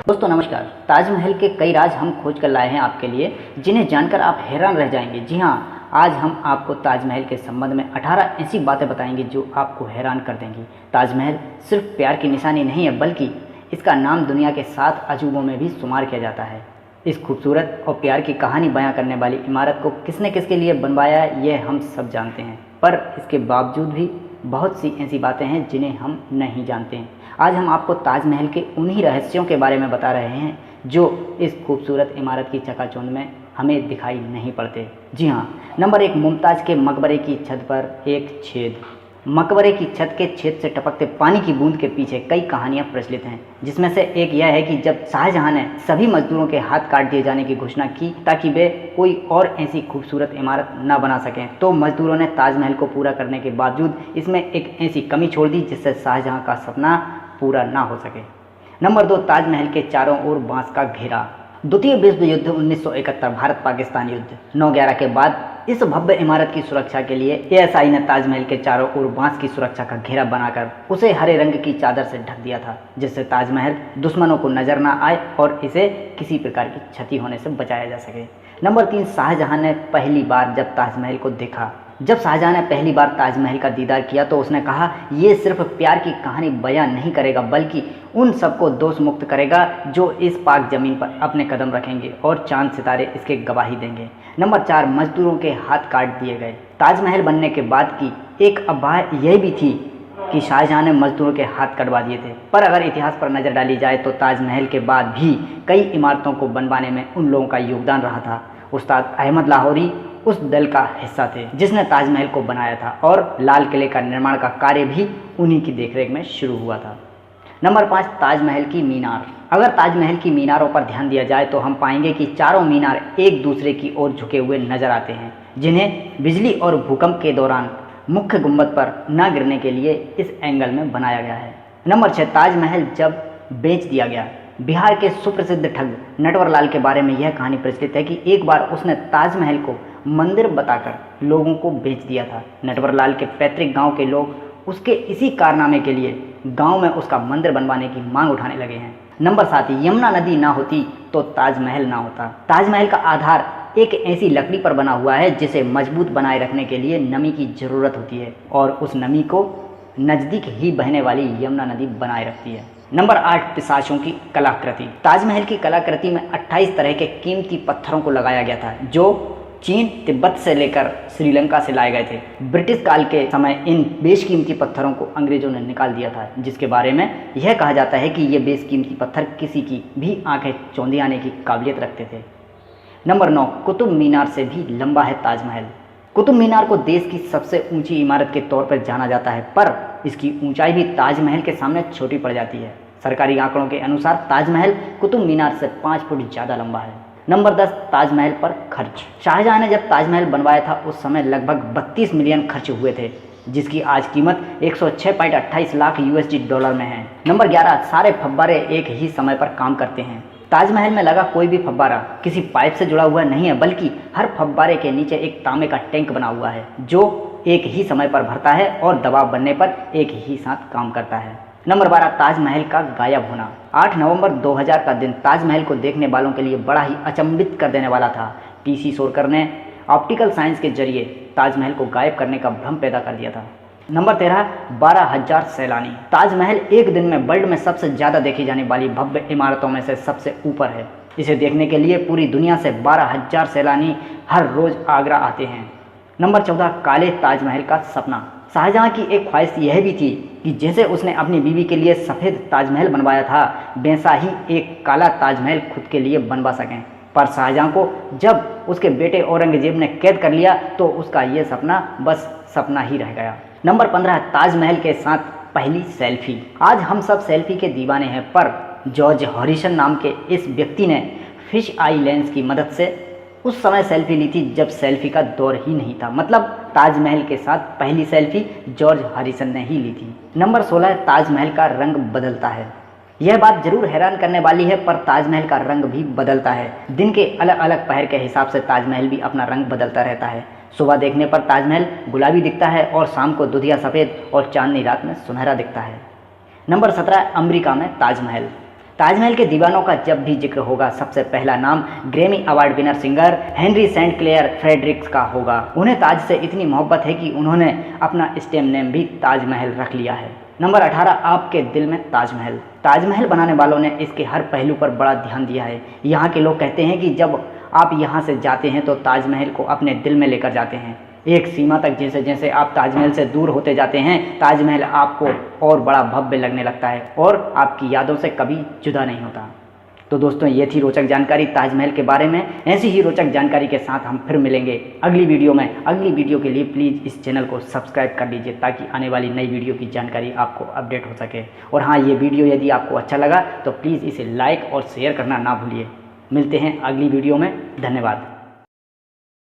दोस्तों नमस्कार। ताजमहल के कई राज हम खोज कर लाए हैं आपके लिए, जिन्हें जानकर आप हैरान रह जाएंगे। जी हाँ, आज हम आपको ताजमहल के संबंध में 18 ऐसी बातें बताएंगे जो आपको हैरान कर देंगी। ताजमहल सिर्फ प्यार की निशानी नहीं है, बल्कि इसका नाम दुनिया के 7 अजूबों में भी शुमार किया जाता है। इस खूबसूरत और प्यार की कहानी बयां करने वाली इमारत को किसने किसके लिए बनवाया, ये हम सब जानते हैं, पर इसके बावजूद भी बहुत सी ऐसी बातें हैं जिन्हें हम नहीं जानते हैं। आज हम आपको ताजमहल के उन्हीं रहस्यों के बारे में बता रहे हैं जो इस खूबसूरत इमारत की चकाचौंध में हमें दिखाई नहीं पड़ते। जी हाँ, नंबर 1, मुमताज़ के मकबरे की छत पर एक छेद। मकबरे की छत के छेद से टपकते पानी की बूंद के पीछे कई कहानियां प्रचलित हैं, जिसमें से एक यह है कि जब शाहजहां ने सभी मजदूरों के हाथ काट दिए जाने की घोषणा की ताकि वे कोई और ऐसी खूबसूरत इमारत न बना सकें, तो मजदूरों ने ताजमहल को पूरा करने के बावजूद इसमें एक ऐसी कमी छोड़ दी जिससे शाहजहां का सपना पूरा ना हो सके। नंबर 2, ताजमहल के चारों ओर बांस का घेरा। द्वितीय विश्व युद्ध 1971 भारत पाकिस्तान युद्ध 9/11 के बाद इस भव्य इमारत की सुरक्षा के लिए एएसआई ने ताजमहल के चारों ओर बांस की सुरक्षा का घेरा बनाकर उसे हरे रंग की चादर से ढक दिया था, जिससे ताजमहल दुश्मनों को नजर ना आए और इसे किसी प्रकार की क्षति होने से बचाया जा सके। नंबर 3, शाहजहां ने पहली बार जब ताजमहल को देखा। जब शाहजहां ने पहली बार ताजमहल का दीदार किया तो उसने कहा, ये सिर्फ प्यार की कहानी बयां नहीं करेगा, बल्कि उन सबको दोष मुक्त करेगा जो इस पाक ज़मीन पर अपने कदम रखेंगे और चांद सितारे इसके गवाही देंगे। नंबर 4, मजदूरों के हाथ काट दिए गए। ताजमहल बनने के बाद की एक अफवाह यह भी थी कि शाहजहां ने मजदूरों के हाथ कटवा दिए थे, पर अगर इतिहास पर नज़र डाली जाए तो ताजमहल के बाद भी कई इमारतों को बनवाने में उन लोगों का योगदान रहा था। उस्ताद अहमद लाहौरी उस दल का हिस्सा थे जिसने ताजमहल को बनाया था, और लाल किले का निर्माण का कार्य भी उन्हीं की देखरेख में शुरू हुआ था। नंबर 5, ताजमहल की मीनार। अगर ताजमहल की मीनारों पर ध्यान दिया जाए तो हम पाएंगे कि चारों मीनार एक दूसरे की ओर झुके हुए नजर आते हैं, जिन्हें बिजली और भूकंप के दौरान मुख्य गुंबद पर न गिरने के लिए इस एंगल में बनाया गया है। नंबर 6, ताजमहल जब बेच दिया गया। बिहार के सुप्रसिद्ध ठग नटवरलाल के बारे में यह कहानी प्रचलित है कि एक बार उसने ताजमहल को मंदिर बताकर लोगों को बेच दिया था। नटवरलाल के पैतृक गांव के लोग उसके इसी कारनामे के लिए गांव में उसका मंदिर बनवाने की मांग उठाने लगे हैं। नंबर 7, यमुना नदी ना होती तो ताजमहल ना होता। ताजमहल का आधार एक ऐसी लकड़ी पर बना हुआ है जिसे मजबूत बनाए रखने के लिए नमी की जरूरत होती है, और उस नमी को नज़दीक ही बहने वाली यमुना नदी बनाए रखती है। नंबर 8, पिशाचों की कलाकृति। ताजमहल की कलाकृति में 28 तरह के कीमती पत्थरों को लगाया गया था, जो चीन, तिब्बत से लेकर श्रीलंका से लाए गए थे। ब्रिटिश काल के समय इन बेशकीमती पत्थरों को अंग्रेजों ने निकाल दिया था, जिसके बारे में यह कहा जाता है कि ये बेशकीमती पत्थर किसी की भी आंखें चौंधी आने की काबिलियत रखते थे। नंबर 9, कुतुब मीनार से भी लंबा है ताजमहल। कुतुब मीनार को देश की सबसे ऊंची इमारत के तौर पर जाना जाता है, पर इसकी ऊंचाई भी ताजमहल के सामने छोटी पड़ जाती है। सरकारी आंकड़ों के अनुसार ताजमहल कुतुब मीनार से 5 फुट ज़्यादा लंबा है। नंबर 10, ताजमहल पर खर्च। शाहजहां ने जब ताजमहल बनवाया था उस समय लगभग 32 मिलियन खर्च हुए थे, जिसकी आज कीमत 106.28 लाख यूएसडी डॉलर में है। नंबर 11, सारे फव्वारे एक ही समय पर काम करते हैं। ताजमहल में लगा कोई भी फव्वारा किसी पाइप से जुड़ा हुआ नहीं है, बल्कि हर फव्वारे के नीचे एक तांबे का टैंक बना हुआ है जो एक ही समय पर भरता है और दबाव बनने पर एक ही साथ काम करता है। नंबर 12, ताजमहल का गायब होना। 8 नवंबर 2000 का दिन ताजमहल को देखने वालों के लिए बड़ा ही अचंभित कर देने वाला था। पीसी शोरकर ने ऑप्टिकल साइंस के जरिए ताजमहल को गायब करने का भ्रम पैदा कर दिया था। नंबर 13, 12,000 सैलानी। ताजमहल एक दिन में वर्ल्ड में सबसे ज़्यादा देखी जाने वाली भव्य इमारतों में से सबसे ऊपर है। इसे देखने के लिए पूरी दुनिया से 12,000 सैलानी हर रोज़ आगरा आते हैं। नंबर 14, काले ताजमहल का सपना। शाहजहां की एक ख्वाहिश यह भी थी कि जैसे उसने अपनी बीवी के लिए सफ़ेद ताजमहल बनवाया था, वैसा ही एक काला ताजमहल खुद के लिए बनवा सकें। पर शाहजहां को जब उसके बेटे औरंगजेब ने कैद कर लिया तो उसका ये सपना बस सपना ही रह गया। नंबर 15, ताजमहल के साथ पहली सेल्फी। आज हम सब सेल्फी के दीवाने हैं, पर जॉर्ज हॉरिसन नाम के इस व्यक्ति ने फिश आई लेंस की मदद से उस समय सेल्फी ली थी जब सेल्फी का दौर ही नहीं था। मतलब ताजमहल के साथ पहली सेल्फी जॉर्ज हॉरिसन ने ही ली थी। नंबर 16, ताजमहल का रंग बदलता है। यह बात जरूर हैरान करने वाली है, पर ताजमहल का रंग भी बदलता है। दिन के अलग अलग पहर के हिसाब से ताजमहल भी अपना रंग बदलता रहता है। सुबह देखने पर ताजमहल गुलाबी दिखता है और शाम को दुधिया सफ़ेद और चांदनी रात में सुनहरा दिखता है। नंबर 17, अमेरिका में ताजमहल। ताजमहल के दीवानों का जब भी जिक्र होगा सबसे पहला नाम Grammy award winner singer Henry Saint Clair Fredericks का होगा। उन्हें ताज से इतनी मोहब्बत है कि उन्होंने अपना स्टेम नेम भी ताजमहल रख लिया है। नंबर 18, आपके दिल में ताजमहल। ताजमहल बनाने वालों ने इसके हर पहलू पर बड़ा ध्यान दिया है। यहाँ के लोग कहते हैं कि जब आप यहाँ से जाते हैं तो ताजमहल को अपने दिल में लेकर जाते हैं। एक सीमा तक जैसे जैसे आप ताजमहल से दूर होते जाते हैं, ताजमहल आपको और बड़ा भव्य लगने लगता है और आपकी यादों से कभी जुदा नहीं होता। तो दोस्तों, ये थी रोचक जानकारी ताजमहल के बारे में। ऐसी ही रोचक जानकारी के साथ हम फिर मिलेंगे अगली वीडियो में। अगली वीडियो के लिए प्लीज़ इस चैनल को सब्सक्राइब कर लीजिए ताकि आने वाली नई वीडियो की जानकारी आपको अपडेट हो सके। और हाँ, ये वीडियो यदि आपको अच्छा लगा तो प्लीज़ इसे लाइक और शेयर करना ना भूलिए। मिलते हैं अगली वीडियो में। धन्यवाद।